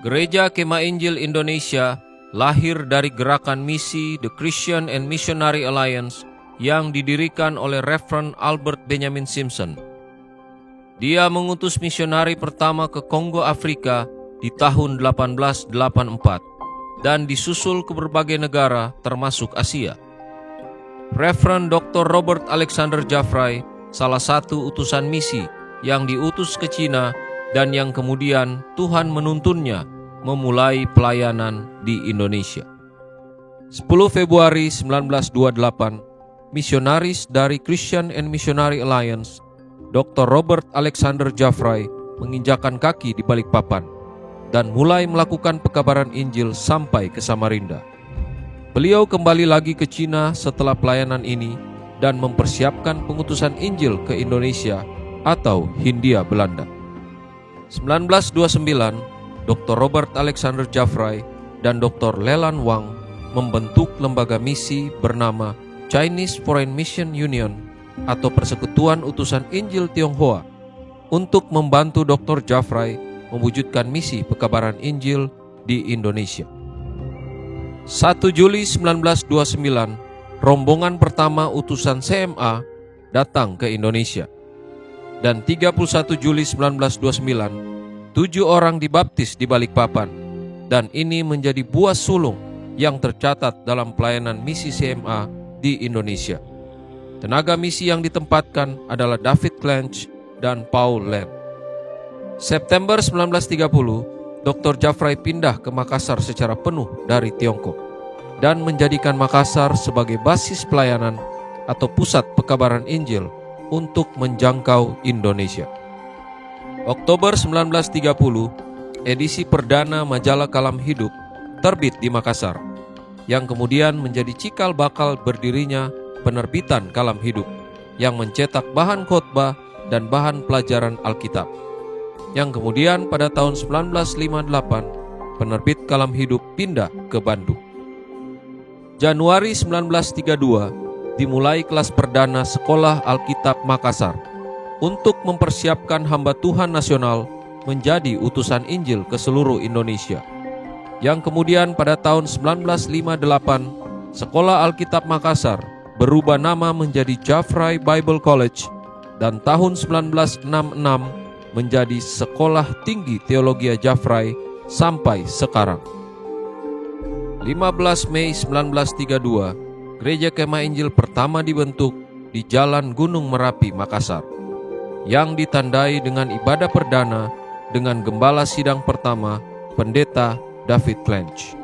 Gereja Kemah Injil Indonesia lahir dari gerakan misi The Christian and Missionary Alliance yang didirikan oleh Reverend Albert Benjamin Simpson. Dia mengutus misionari pertama ke Kongo, Afrika di tahun 1884 dan disusul ke berbagai negara termasuk Asia. Reverend Dr. Robert Alexander Jaffray, salah satu utusan misi yang diutus ke Cina dan yang kemudian Tuhan menuntunnya memulai pelayanan di Indonesia. 10 Februari 1928, misionaris dari Christian and Missionary Alliance, Dr. Robert Alexander Jaffray menginjakan kaki di Balikpapan dan mulai melakukan pekabaran Injil sampai ke Samarinda. Beliau kembali lagi ke Cina setelah pelayanan ini dan mempersiapkan pengutusan Injil ke Indonesia atau Hindia Belanda. 1929, Dr. Robert Alexander Jaffray dan Dr. Leland Wang membentuk lembaga misi bernama Chinese Foreign Mission Union atau Persekutuan Utusan Injil Tionghoa untuk membantu Dr. Jaffray mewujudkan misi pekabaran Injil di Indonesia. 1 Juli 1929, rombongan pertama utusan CMA datang ke Indonesia. Dan 31 Juli 1929, 7 orang dibaptis di Balikpapan, dan ini menjadi buah sulung yang tercatat dalam pelayanan misi CMA di Indonesia. Tenaga misi yang ditempatkan adalah David Clench dan Paul Lam. September 1930, Dr. Jaffray pindah ke Makassar secara penuh dari Tiongkok dan menjadikan Makassar sebagai basis pelayanan atau pusat pekabaran Injil untuk menjangkau Indonesia. Oktober 1930, edisi perdana majalah Kalam Hidup terbit di Makassar, yang kemudian menjadi cikal bakal berdirinya penerbitan Kalam Hidup, yang mencetak bahan khotbah dan bahan pelajaran Alkitab. Yang kemudian pada tahun 1958, penerbit Kalam Hidup pindah ke Bandung. Januari 1932, dimulai kelas perdana Sekolah Alkitab Makassar untuk mempersiapkan hamba Tuhan nasional menjadi utusan Injil ke seluruh Indonesia. Yang kemudian pada tahun 1958, Sekolah Alkitab Makassar berubah nama menjadi Jaffray Bible College dan tahun 1966 menjadi Sekolah Tinggi Teologia Jaffray sampai sekarang. 15 Mei 1932, Gereja Kemah Injil pertama dibentuk di Jalan Gunung Merapi, Makassar, yang ditandai dengan ibadah perdana dengan gembala sidang pertama, Pendeta David Clench.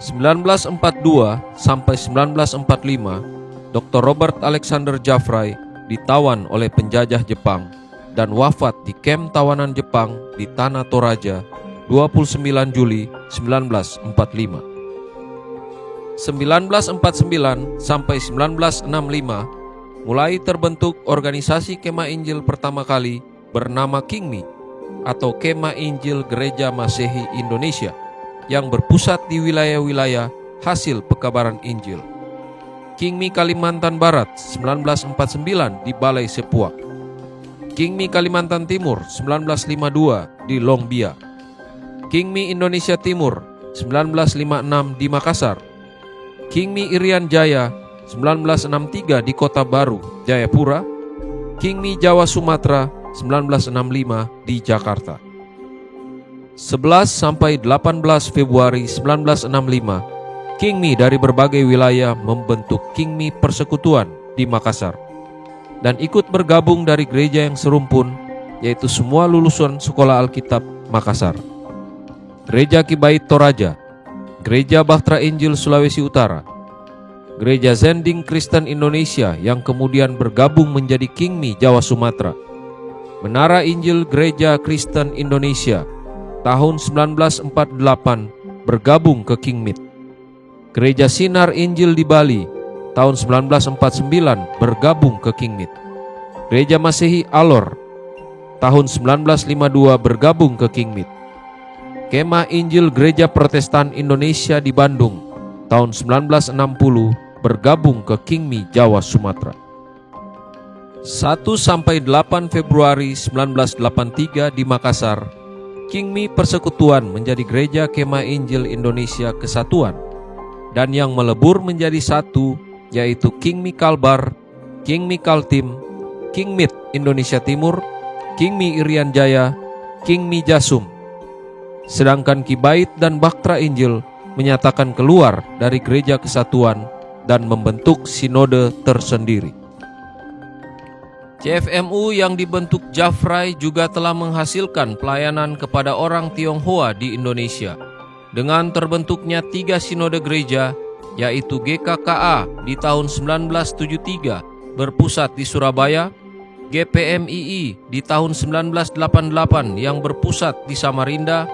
1942 sampai 1945, Dr. Robert Alexander Jaffray ditawan oleh penjajah Jepang dan wafat di kamp tawanan Jepang di Tanah Toraja 29 Juli 1945. 1949 sampai 1965 mulai terbentuk organisasi Kemah Injil pertama kali bernama KINGMI atau Kemah Injil Gereja Masehi Indonesia yang berpusat di wilayah-wilayah hasil pekabaran Injil. KINGMI Kalimantan Barat 1949 di Balai Sepuak, KINGMI Kalimantan Timur 1952 di Longbia, KINGMI Indonesia Timur 1956 di Makassar, KINGMI Irian Jaya 1963 di Kota Baru, Jayapura, KINGMI Jawa Sumatera 1965 di Jakarta. 11 sampai 18 Februari 1965, KINGMI dari berbagai wilayah membentuk KINGMI Persekutuan di Makassar dan ikut bergabung dari gereja yang serumpun, yaitu semua lulusan Sekolah Alkitab Makassar, Gereja Kibait Toraja, Gereja Bahtera Injil Sulawesi Utara, Gereja Zending Kristen Indonesia yang kemudian bergabung menjadi KINGMI Jawa Sumatera, Menara Injil Gereja Kristen Indonesia tahun 1948 bergabung ke KINGMIT, Gereja Sinar Injil di Bali tahun 1949 bergabung ke KINGMIT, Gereja Masehi Alor tahun 1952 bergabung ke KINGMIT, Kemah Injil Gereja Protestan Indonesia di Bandung tahun 1960 bergabung ke Kingmi, Jawa Sumatera. 1-8 Februari 1983 di Makassar, Kingmi Persekutuan menjadi Gereja Kemah Injil Indonesia Kesatuan, dan yang melebur menjadi satu yaitu Kingmi Kalbar, Kingmi Kaltim, Kingmit Indonesia Timur, Kingmi Irian Jaya, Kingmi Jasum. Sedangkan Kibait dan Baktra Injil menyatakan keluar dari Gereja Kesatuan dan membentuk sinode tersendiri. CFMU yang dibentuk Jafrai juga telah menghasilkan pelayanan kepada orang Tionghoa di Indonesia dengan terbentuknya 3 sinode gereja, yaitu GKKA di tahun 1973 berpusat di Surabaya, GPMII di tahun 1988 yang berpusat di Samarinda,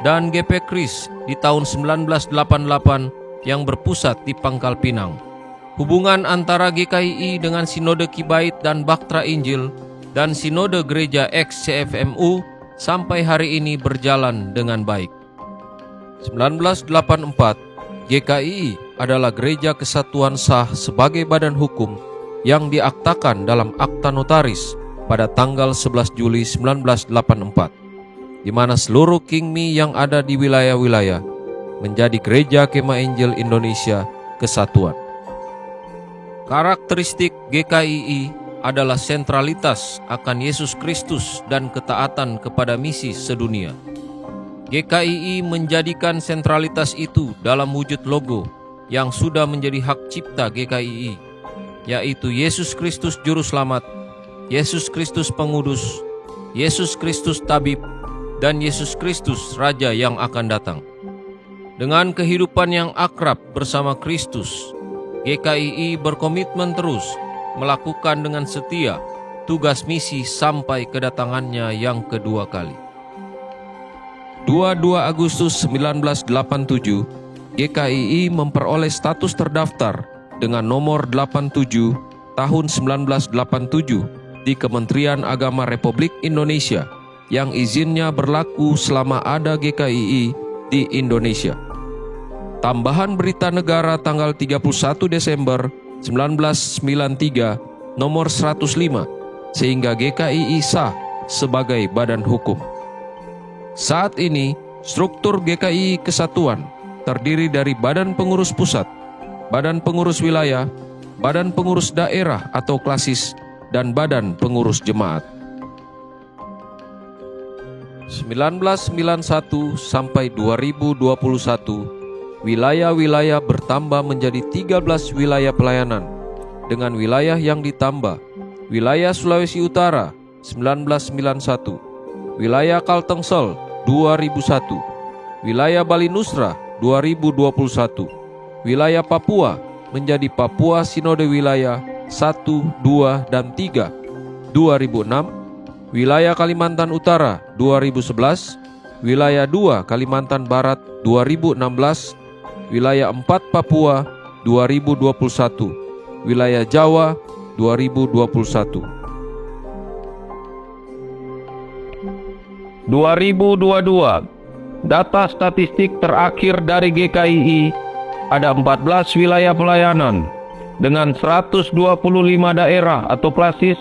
dan GP Kris di tahun 1988 yang berpusat di Pangkal Pinang. Hubungan antara GKII dengan Sinode Kibait dan Baktra Injil dan Sinode Gereja ex-CFMU sampai hari ini berjalan dengan baik. 1984, GKII adalah Gereja Kesatuan sah sebagai badan hukum yang diaktakan dalam akta notaris pada tanggal 11 Juli 1984, di mana seluruh Kingmi yang ada di wilayah-wilayah menjadi Gereja Kemah Injil Indonesia Kesatuan. Karakteristik GKII adalah sentralitas akan Yesus Kristus dan ketaatan kepada misi sedunia. GKII menjadikan sentralitas itu dalam wujud logo yang sudah menjadi hak cipta GKII, yaitu Yesus Kristus Juru Selamat, Yesus Kristus Pengudus, Yesus Kristus Tabib, dan Yesus Kristus Raja yang akan datang. Dengan kehidupan yang akrab bersama Kristus, GKII berkomitmen terus melakukan dengan setia tugas misi sampai kedatangannya yang kedua kali. 22 Agustus 1987, GKII memperoleh status terdaftar dengan nomor 87 tahun 1987 di Kementerian Agama Republik Indonesia yang izinnya berlaku selama ada GKII di Indonesia. Tambahan Berita Negara tanggal 31 Desember 1993 nomor 105 sehingga GKII sah sebagai badan hukum. Saat ini struktur GKII Kesatuan terdiri dari Badan Pengurus Pusat, Badan Pengurus Wilayah, Badan Pengurus Daerah atau Klasis, dan Badan Pengurus Jemaat. 1991 sampai 2021 wilayah-wilayah bertambah menjadi 13 wilayah pelayanan dengan wilayah yang ditambah: wilayah Sulawesi Utara 1991, wilayah Kaltengsel 2001, wilayah Bali Nusra 2021, wilayah Papua menjadi Papua Sinode Wilayah 1, 2, dan 3 2006, wilayah Kalimantan Utara 2011, wilayah 2 Kalimantan Barat 2016, wilayah 4 Papua 2021, wilayah Jawa 2021. 2022, data statistik terakhir dari GKII ada 14 wilayah pelayanan dengan 125 daerah atau klasis,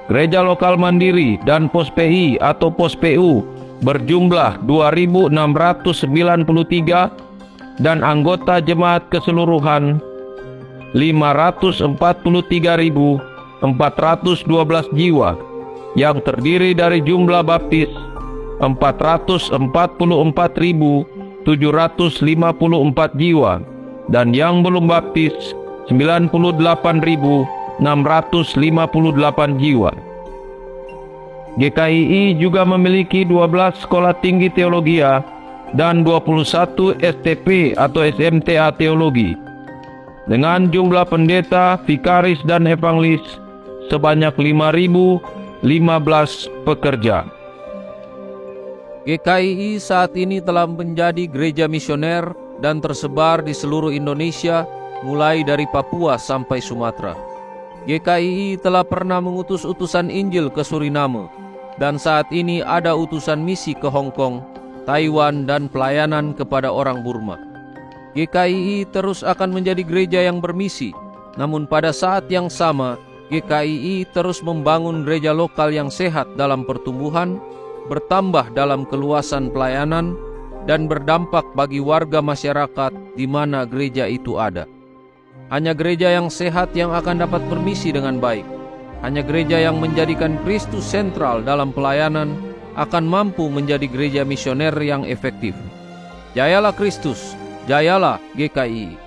gereja lokal mandiri dan pos PI atau pos PU berjumlah 2.693 dan anggota jemaat keseluruhan 543.412 jiwa yang terdiri dari jumlah baptis 444.754 jiwa dan yang belum baptis 98.658 jiwa. GKII juga memiliki 12 sekolah tinggi teologia dan 21 STP atau SMTA teologi dengan jumlah pendeta, vikaris, dan evangelis sebanyak 5.015 pekerja. GKII saat ini telah menjadi gereja misioner dan tersebar di seluruh Indonesia mulai dari Papua sampai Sumatera. GKII telah pernah mengutus utusan Injil ke Suriname dan saat ini ada utusan misi ke Hong Kong, Taiwan, dan pelayanan kepada orang Burma. GKII terus akan menjadi gereja yang bermisi. Namun pada saat yang sama, GKII terus membangun gereja lokal yang sehat dalam pertumbuhan, bertambah dalam keluasan pelayanan, dan berdampak bagi warga masyarakat di mana gereja itu ada. Hanya gereja yang sehat yang akan dapat bermisi dengan baik. Hanya gereja yang menjadikan Kristus sentral dalam pelayanan akan mampu menjadi gereja misioner yang efektif. Jayalah Kristus, jayalah GKII.